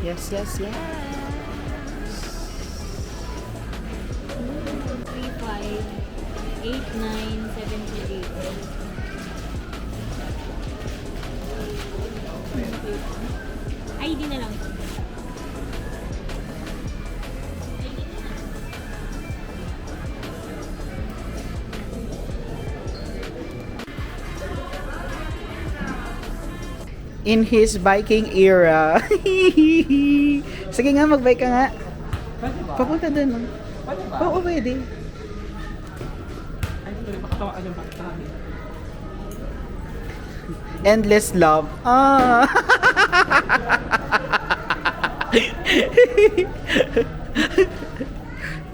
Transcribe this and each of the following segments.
Yes, yes, yes. 3, 5, 8, 9, 7, 8. ID na lang. In his biking era. Sige nga, magbike ka nga. Pwede ba? Papunta dun. No? Pwede ba? Oo, pwede. Ay, hindi ko makatawaan yung bakit namin. Endless love. Ah.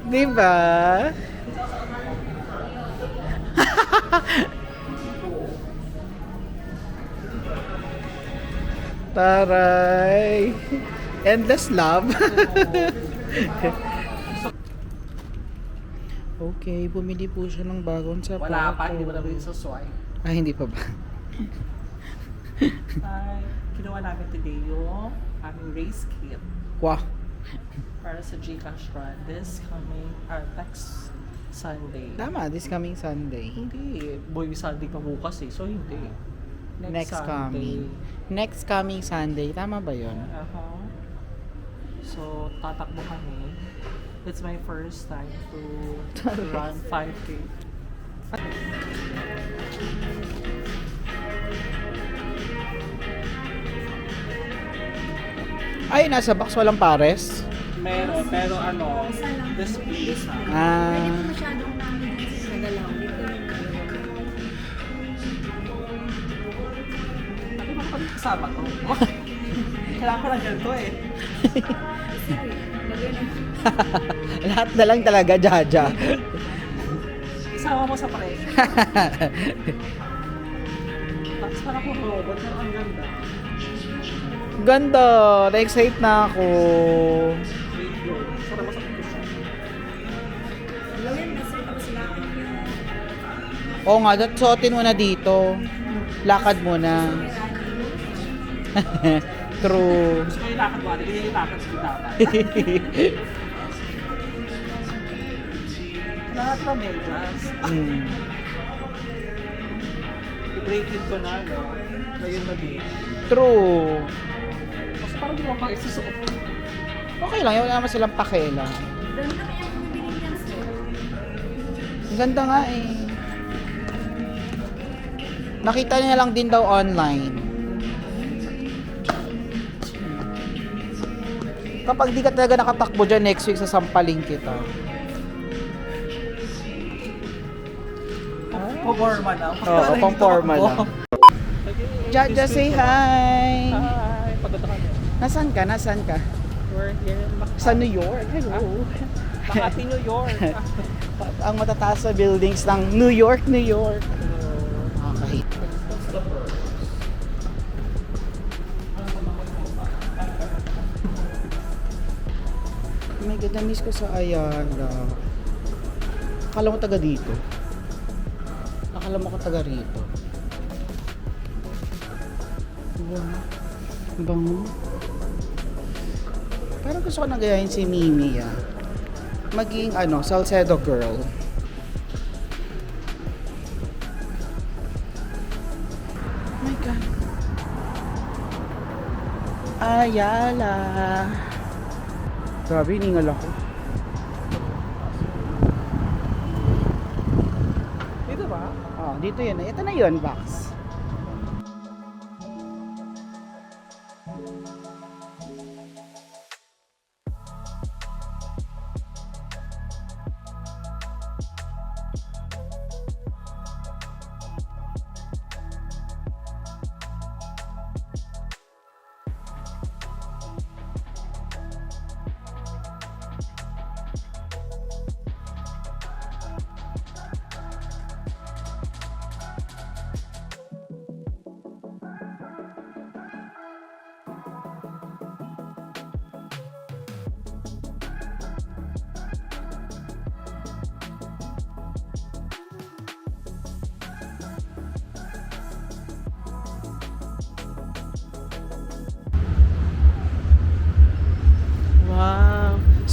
Diba? Taray. Endless love. Okay, bumili po siya ng bagong sapatos. Wala pa, hindi mo na rin susway. Ah, hindi pa ba? Ay, kinuha namin today yung aming race kit Wow. para sa Gcash run this coming, next Sunday. Tama, this coming Sunday. Hindi, boy, Sunday pa bukas eh, so hindi. Next Sunday. coming. Next coming Sunday. Tama ba yun? So, tatakbo kami. It's my first time to run 5K. Ay, nasa box walang pares. Meron, pero ano, display sa. Ah, Masyadong namin sa galaw. Dito Ano ba kami kasama to? Kailangan ko lang ganito eh. lahat na lang talaga, Jaja. Isama mo sa pre. Tapos parang kung robot, pero ang ganda. Ganda! Na-excite na ako. Wait yun. Sarap mo sa picture. Gawin, nasa tapos sila Oo nga, suotin mo na dito. Lakad mo na. True. Gusto ko yung lakad mo, hindi yung lakad sa dapat. Lahat na medyas. Mm. I-break-in ko na, no? Ngayon na din. True. Kasi parang di mo pa isusuot. Okay lang, wala naman silang pakela. Dami na kaya bumibili niyan sir. Ang ganda nga eh. Nakita niya lang din daw online. Kapag di ka talaga nakatakbo dyan next week, sasampaling kita. Pumorma na. Oo, pang-forma lang. Jaja, say hi! Hi! Pagod ka niya. Nasaan ka? Nasaan ka? We're here in Makati. Sa New York. Hello. Makati, New York. Ang matataas na buildings ng New York, New York. Okay. Oh my God, na-miss ko sa Ayala. Akala mo taga dito. Akala mo ka taga rito. Wow. Bango. Parang gusto ko nagayahin si Mimi maging Salcedo girl. Oh my God. Ayala. Grabe, hiningal ako. Dito ba? Oh, dito yun. Ito na yun, box.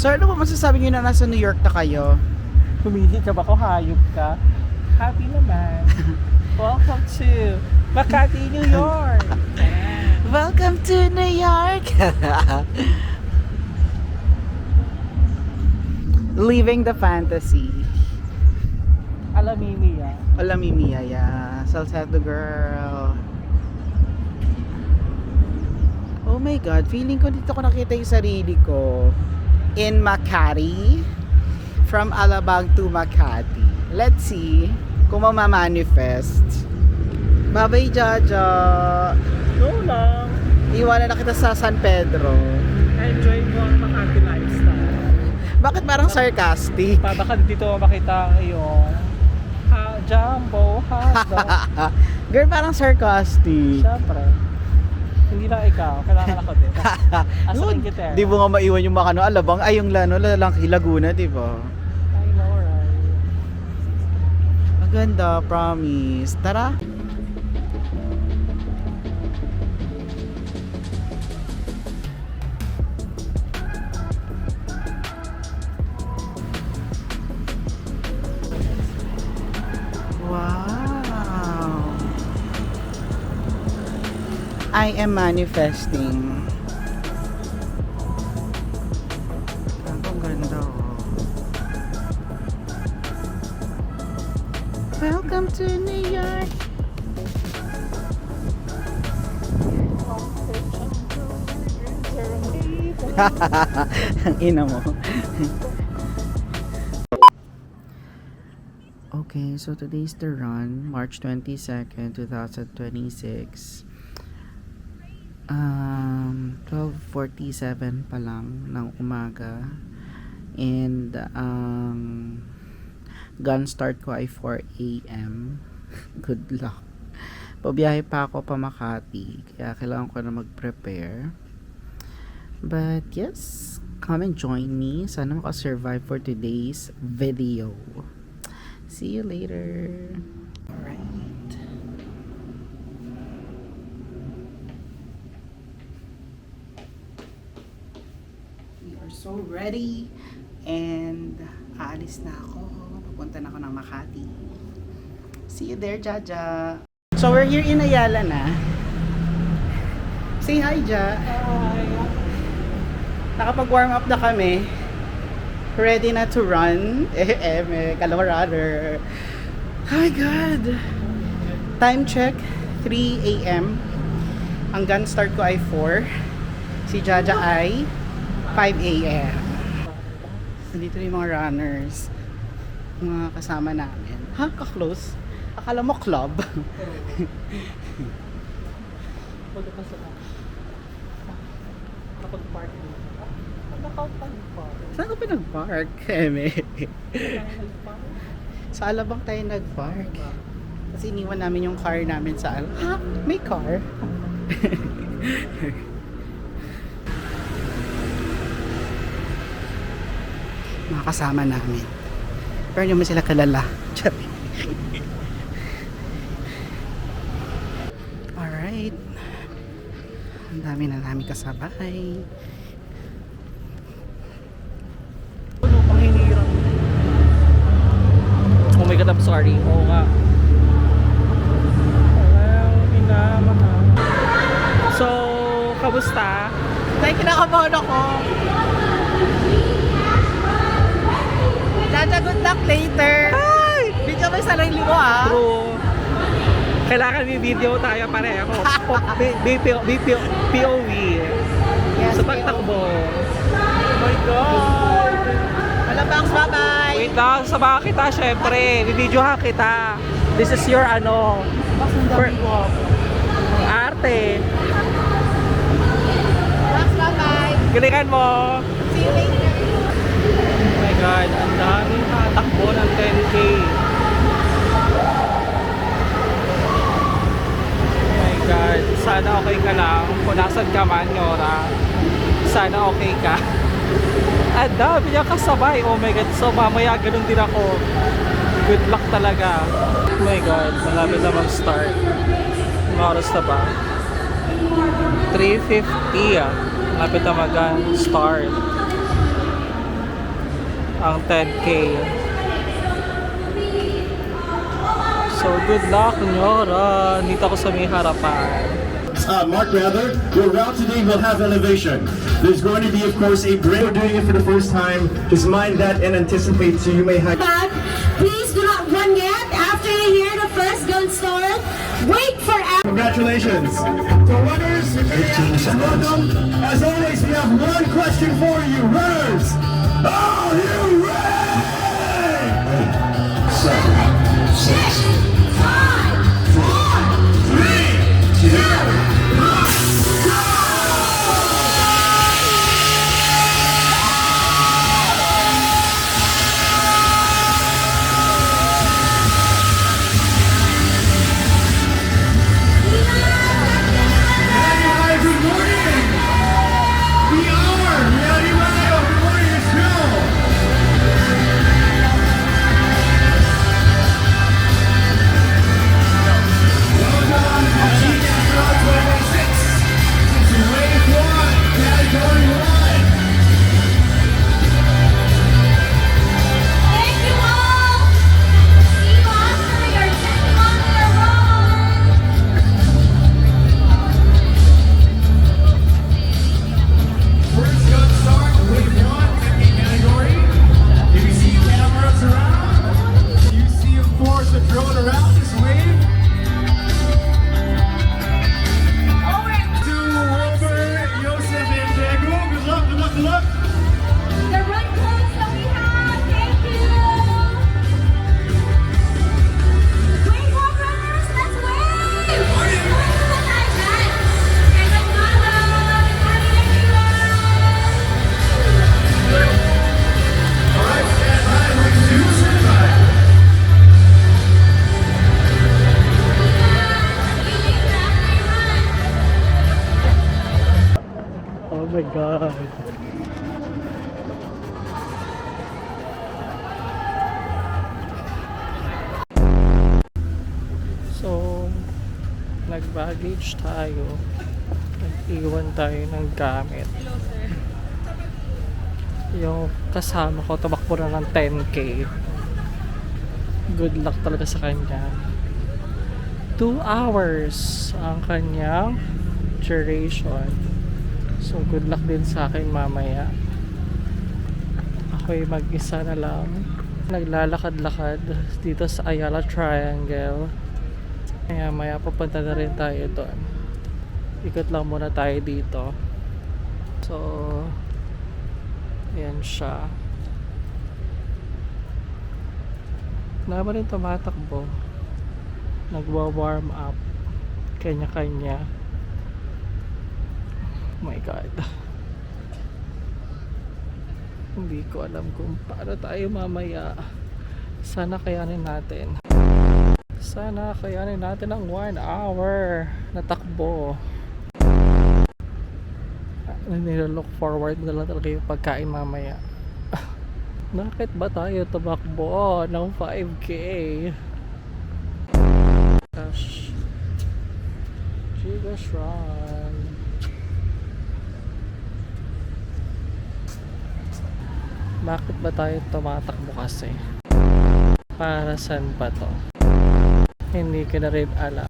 So ano ba masasabi niyo na nasa New York na kayo? Humihit ka ba ko? Hayop ka? Happy naman. Welcome to Makati, New York. Welcome to New York! Living the fantasy. Alam Mia. Hola Mimi, yeah. Salcedo girl. Oh my God, feeling ko dito ko nakita yung sarili ko. In Makati. From Alabang to Makati. Let's see kung mamamanifest. Bye-bye, Jaja. Go lang. Iwanan na kita sa San Pedro. Enjoy mo ang Makati lifestyle. Bakit parang sarcastic? Baka dito makita ang iyong jumbo hotdog. Girl, parang sarcastic. Siyempre. Hindi lang ikaw. Kailangan ako din. As a Inglaterra. Di mo nga maiwan yung mga Alabang, ay yung Laguna, di ba? I know, right? Maganda, promise. Tara. Wow. I am manifesting. Ang ganda, oh. Welcome to New York. Ang ina mo. Okay, so today's the run, March 22nd, 2026. 12:47 pa lang ng umaga. And gun start ko ay 4 a.m. Good luck. Pabiyahe pa ako pa Makati, kaya kailangan ko na mag-prepare. But yes, come and join me. Sana makasurvive for today's video. See you later. Alright. We are so ready. And aalis na ako. Papunta na ako ng Makati. See you there, Jaja. So we're here in Ayala na. Say hi, Ja. Nakapag-warm up na kami. Ready na to run. May kalawarader. Oh my God. Time check, 3 a.m. Ang gun start ko ay 4. Si Jaja ay 5 a.m. Nandito yung mga runners. Mga kasama namin. Ha? Ka-close? Akala mo club? Nakapag-park dito. Nakapag-park. Saan ka pinag-park? Eme. Sa Alabang tayo nag-park. Kasi iniwan namin yung car namin sa Ha? May car? Mga kasama namin. Pero hindi naman sila kalala. Alright. Ang dami na namin kasabay. Ang hinirang. Oh my God, I'm sorry. Oo nga. Walang minamahal. So, kamusta? Dahil kinakabahan ako. Jaja, good luck later. Hi! Video mo sa sarili mo, ah. True. Kailangan may video tayo pareho. POV. Yes, Sa pagtakbo. Oh my God. Alabang, bye-bye. Wait lang, sama kita syempre. Bibidyohan kita. This is your Box ng dami ko. arte. Box, bye-bye. Galingan mo. See you later. Oh my God, ang daming tatakbo ng 10K. Oh my God, sana okay ka lang. Kung nasan ka man, Yora. Sana okay ka. Ang dami niya kasabay. Oh my God, so mamaya ganun din ako. Good luck talaga. Oh my God, malapit na mag-start. Mga oras na ba? 3:50 ah. Malapit na mag-start. ang 10K. So good luck, Nyora. Dito ako sa may harapan. Mark rather, your route today will have elevation. There's going to be, of course, a break. We're doing it for the first time. Just mind that and anticipate so you may have. Back. Please do not run yet. After you hear the first gun start, wait for. Congratulations. So runners, welcome. As always, we have one question for you. Runners, are you ready? 7, 6, 5, 4, 3, 2, 1. Good morning! We are Reality Radio. Good morning, it's Phil. Welcome to GCAS 2026. It's Wave 1, Category 1. Thank you all. See you after your 10-kilometer run. First gun start, Wave 1, technique category. If you see cameras around, you see, of course, a drone around this wave. To Robert, Joseph, and Diego. Good luck, good luck, good luck. The run close that we have. Thank you. Wave one runners, let's wave. All right, stand by, wave 2, stand by. Oh my God. So, nag-baggage tayo. Nag-iwan tayo ng gamit. Yung kasama ko, tumakbo na ng 10K. Good luck talaga sa kanya. 2 hours ang kanyang duration. So good luck din sa akin mamaya. Ako'y mag-isa na lang. Naglalakad-lakad dito sa Ayala Triangle. Kaya maya papunta na rin tayo doon. Ikot lang muna tayo dito. So ayan siya. Naman rin tumatakbo. Nagwa-warm up. Kanya-kanya. Oh my God. Hindi ko alam kung paano tayo mamaya. Sana kayanin natin. Sana kayanin natin ang 1 hour na takbo. Nilalook forward na lang talaga yung pagkain mamaya. Bakit ba tayo tumakbo ng 5K? Gosh. Giga Shrine. Bakit ba tayo tumatakbo kasi? Para saan ba to? Hindi ko na rin alam.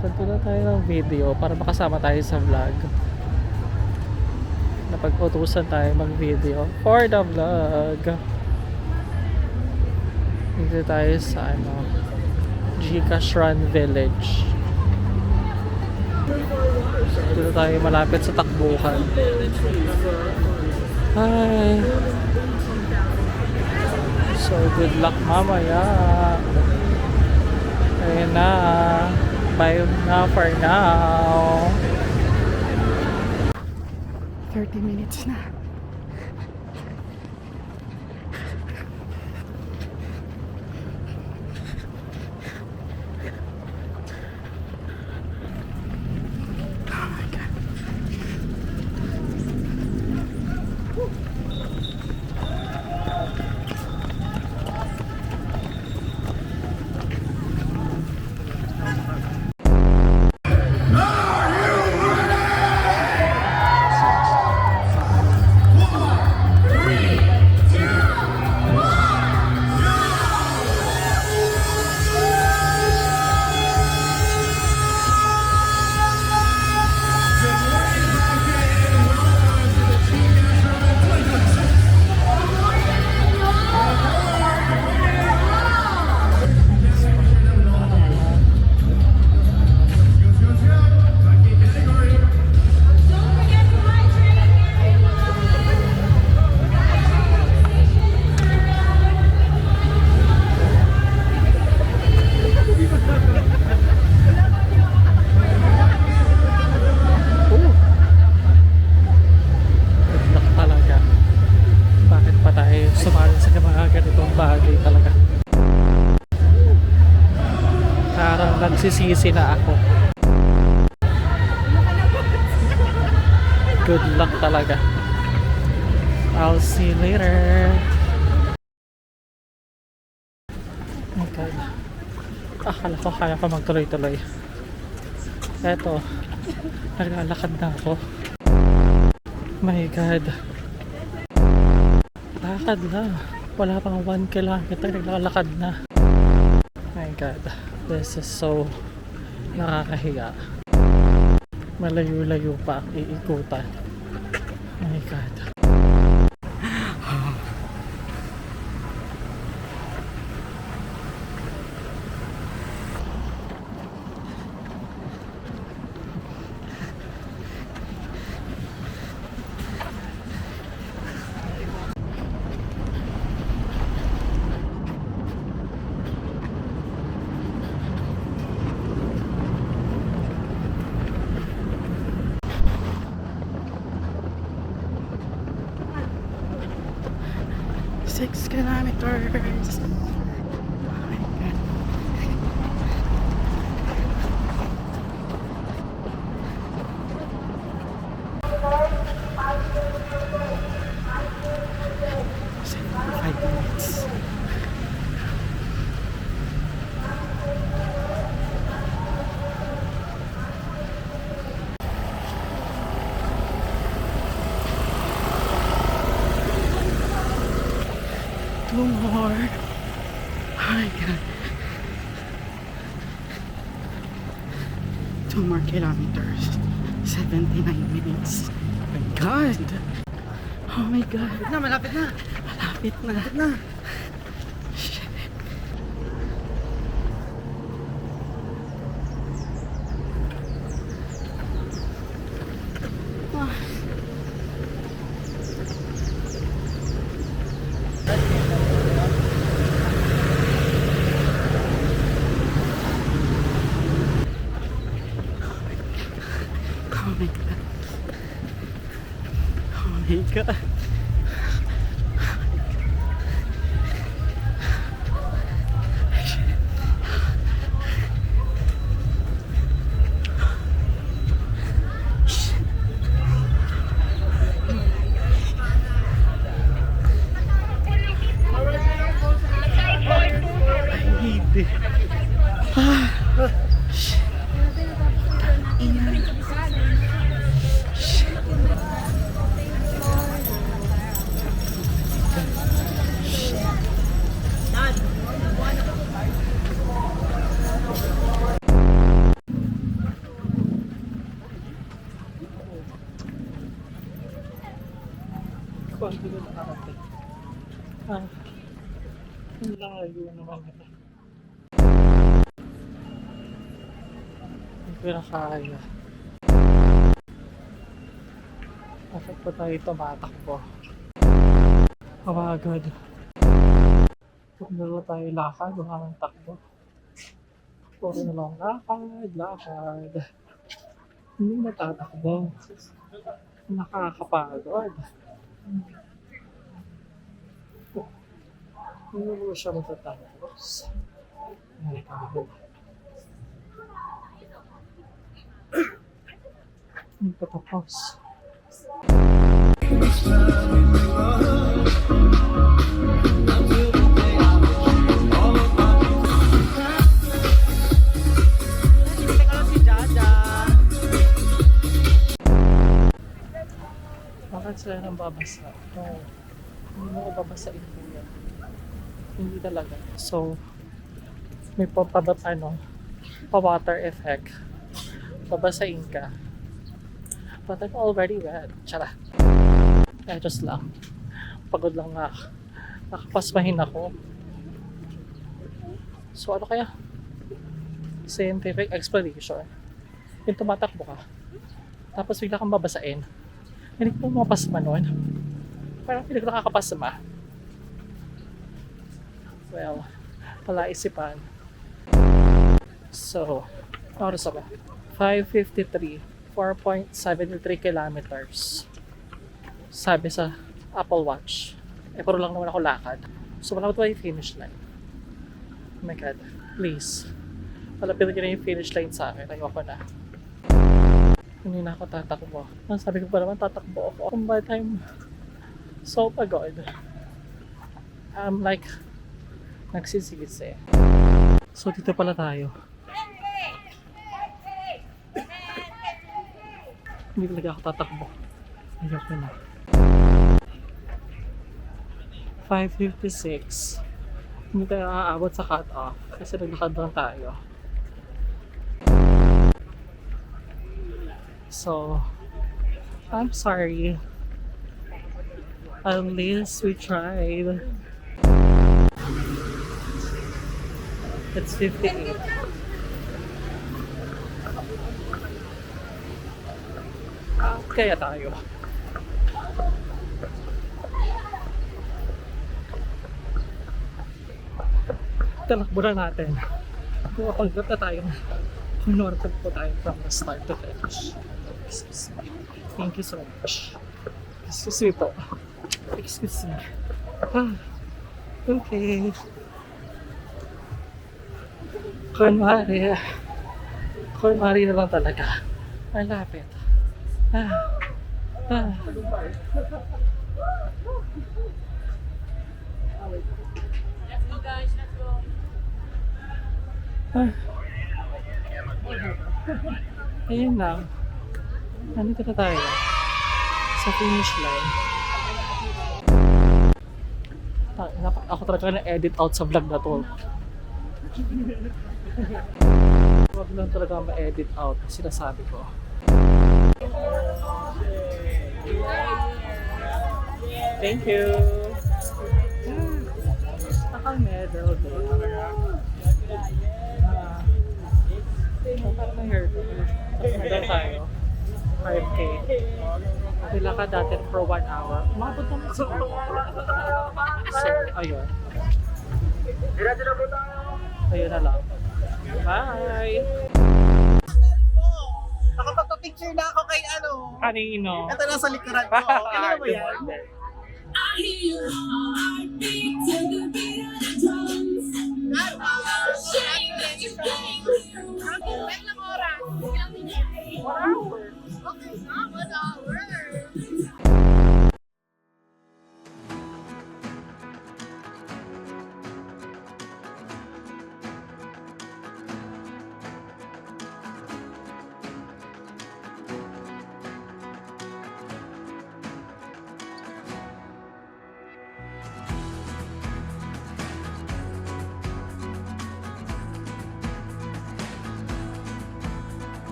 Punta na tayo ng video para makasama tayo sa vlog. Napag-utusan tayo mag-video for the vlog. Dito tayo sa Gcash Run Village. Dito tayo malapit sa takbuhan. Hi! So good luck mamaya. Ayun na. Bye na for now. 30 minutes na. Oh my God. Nagsisisi na ako. Good luck talaga. I'll see you later. Oh God. Akala ko kaya pa magtuloy-tuloy. Eto, naglalakad na ako. My God. Lakad na. Wala pang 1 kilometer, naglalakad na. My God. This is so nakakahiya. Malayo-layo pa ang iikutan. My God. Six kilometers. Oh my God. Five minutes. Two more. Oh my God. 2 more kilometers. 79 minutes. Oh my God. Oh my God. Malapit na. Malapit na. Shit. Ah. Oh my God. Oh my God. I need it. Konti ko nakarating. Ang layo naman ito. Hindi ko na kaya. Bakit pa tayo tumatakbo? Kabagad. Kung dalawa tayo lakad, wala nang takbo. Puro na lang lakad. Hindi natatakbo. Nakakapagod. Hindi mo siya matatapos. Ay, kahit. Hindi pa tapos. Bakit sila nang babasa? No. Hindi mo babasain po yan. Hindi talaga. So, may pa-water effect. Babasain ka. But I'm already wet. Tsara. Just lang. Pagod lang nga. Nakapasmahin ako. So, ano kaya? Scientific explanation. Yung tumatakbo ka. Tapos bigla kang babasain. Hindi ko mapasma nun. Parang hindi ko nakakapasma. Well, palaisipan. So, oras ba? 5:53. 4.73 kilometers. Sabi sa Apple Watch. Pero lang naman ako lakad. So, malapit ba yung finish line? Oh my God. Please. Malapit na yung finish line sa akin. Ayoko na. Hindi na ako tatakbo. Ang sabi ko pa naman, tatakbo ako. But I'm so pagod. I'm like, nagsisigis eh. So, dito pala tayo. Hindi talaga ako tatakbo. Ayoko na. 5:56. Hindi tayo aabot sa cut-off kasi naglakad lang tayo. So, I'm sorry. At least we tried. It's 58. Kaya tayo. Talakbo na natin. Pumapagkat na tayo. Norte po tayo from the start to finish. Excuse me. Thank you so much. Excuse me po. Excuse me. Ah, okay. Kunwari na lang talaga. Malapit. Ah. Ayun lang. Nandito na tayo sa finish line. Ako talaga na-edit out sa vlog na to. Huwag lang talaga ma-edit out sinasabi ko. Thank you! Naka-medal doon. Parang na-heard ko. Medal tayo. 5K. Nilakad natin for 1 hour. Umabot naman sa So, ayun. Ayun na lang. Bye! Nakapagpa-picture na ako kay ano. Kanino? Ito na sa likuran ko. Kailan mo yan?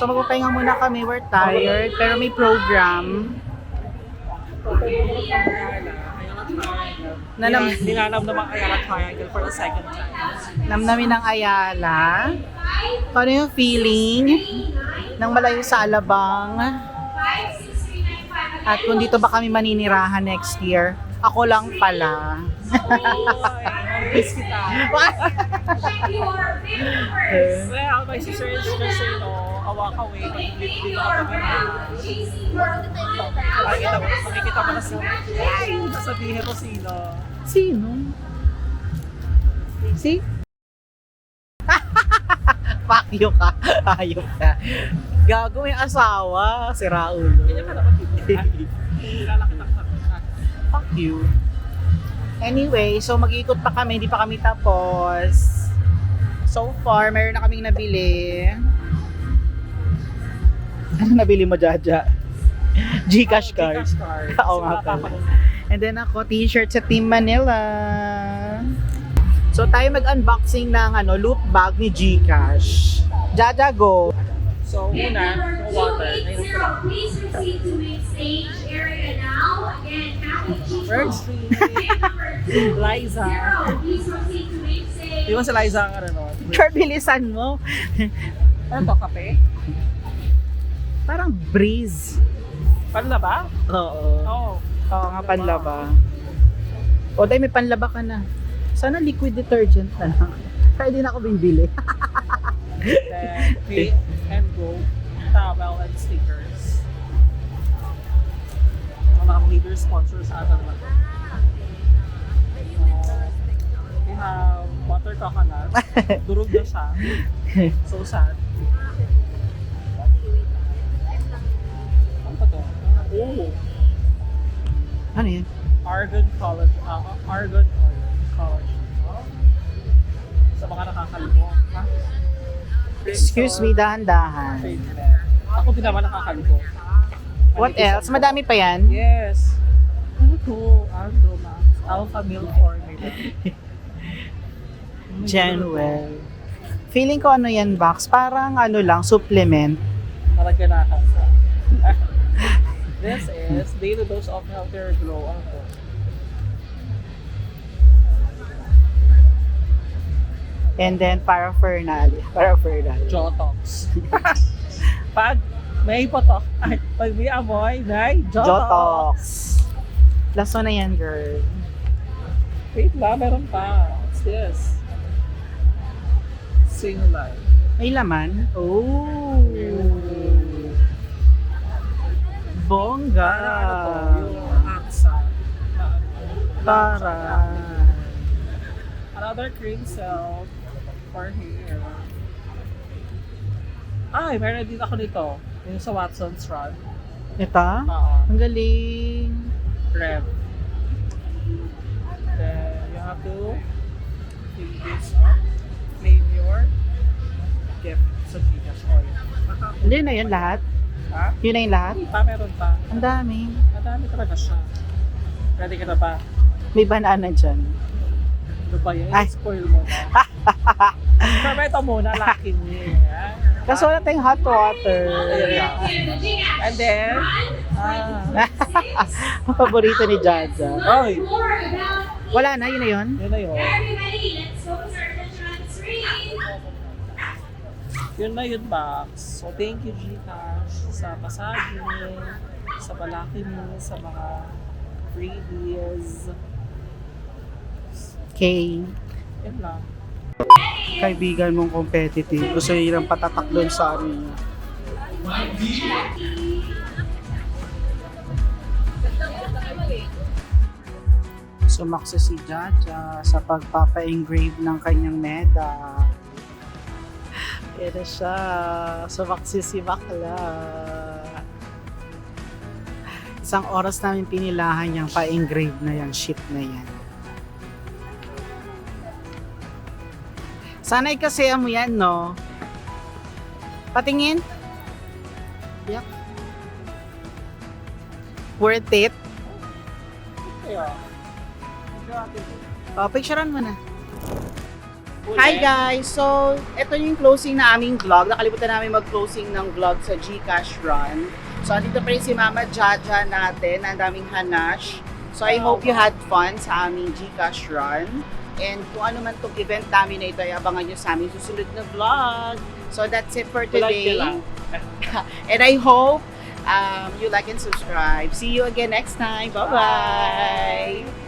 So magpapahinga muna kami, we're tired, pero may program. Dinanam naman Ayala Triangle for the second time. Namnamin ng Ayala. Paano yung feeling ng malayo sa Alabang? At kung dito ba kami maninirahan next year? Ako lang pala. Miss kita. Well, my sister is just, a walk away. Dito ka pa makikita mo na sila. Ay, sasabihin ko sino. Sino? Si? Fuck you ka. Ayop ka. Gago, may asawa. Si Raul. Ganyan ka dapat dito. Fuck you. Anyway, so mag-ikot pa kami, hindi pa kami tapos. So far, meron na kaming nabili. Ano nabili mo, Jaja? Gcash card. Oo nga pala. And then ako, t-shirt sa Team Manila. So tayo mag-unboxing ng loot bag ni Gcash. Jaja, go! So, una, yung water. Please proceed to main stage area now. Again, Catholic Bird Street. Liza. Please proceed to main stage. Di ba si Liza ang Sure, bilisan mo. Ano to, kape? Parang breeze. Panlaba? Oo. Oo. Oo nga, panlaba. O, dahil may panlaba ka na. Sana liquid detergent na lang. Kaya di na ako bibili. Then, Pay and Go, towel and stickers. Mga leader sponsors ata naman. coconut. Durog na siya. So sad. Ano pa to? Oh! Ano yan? Argon College. Argon College. Sa mga nakakalibok. Ha? Excuse me, dahan-dahan. Favorite. Ako din naman nakakalibok. What else? Madami pa yan? Yes. Ano to? Argo Max. Alpha Milk Formula. Genuel. Feeling ko ano yan, Box? Parang ano lang, supplement. Parang kailangan sa. This is Daily Dose of Healthier Glow. Ano to? And then, parafernalia. Jotox. Pag may potok, ay, pag may amoy, may Jotox. Jotox. Laso na yan, girl. Wait ba? Meron pa. What's this? Sinulay. May laman. Oh. Bongga. Ano to? Yung aksa. Para. Another cream cell for hair. Ay, meron din ako nito. Yung sa Watson's Run. Ito? Oo. Ang galing. Rev. Then, you have to fill this up. Claim your gift sa Gcash oil. Hindi na yun lahat. Ha? Yun na yung lahat. Meron pa. Ang dami. Madami talaga siya. Ready ka na ba? May banana dyan. Ano ba yan? Ay. Spoil mo na. Pero ito muna, lucky me. Kasi wala tayong hot water. And then, Ang paborito ni Jaja. Oy! Wala na, yun na yun. Yun na yun. Yun na yun, Max. So, thank you, Gcash, sa massage, sa palaki mo, sa mga freebies. Okay. Yun lang. Kaibigan mong competitive. Gusto niya ng patatak doon sa ano niya. Sumakso si Jaja sa pagpapa-engrave ng kanyang meda. Ito siya. Sumakso si Bakla. Isang oras namin pinilahan yung pa-engrave na yung shit na yan. Sanay kasi mo yan, no? Patingin? Yak. Worth it? Kaya, Picturean mo na. Hi guys! So, ito yung closing na aming vlog. Nakalimutan namin mag-closing ng vlog sa Gcash Run. So, andito pa rin si Mama Jaja natin. Ang daming hanash. So, I hope you had fun sa aming Gcash Run. And kung ano man itong event namin na ito, ay abangan nyo sa aming susunod na vlog. So, that's it for today. And I hope you like and subscribe. See you again next time. Bye-bye!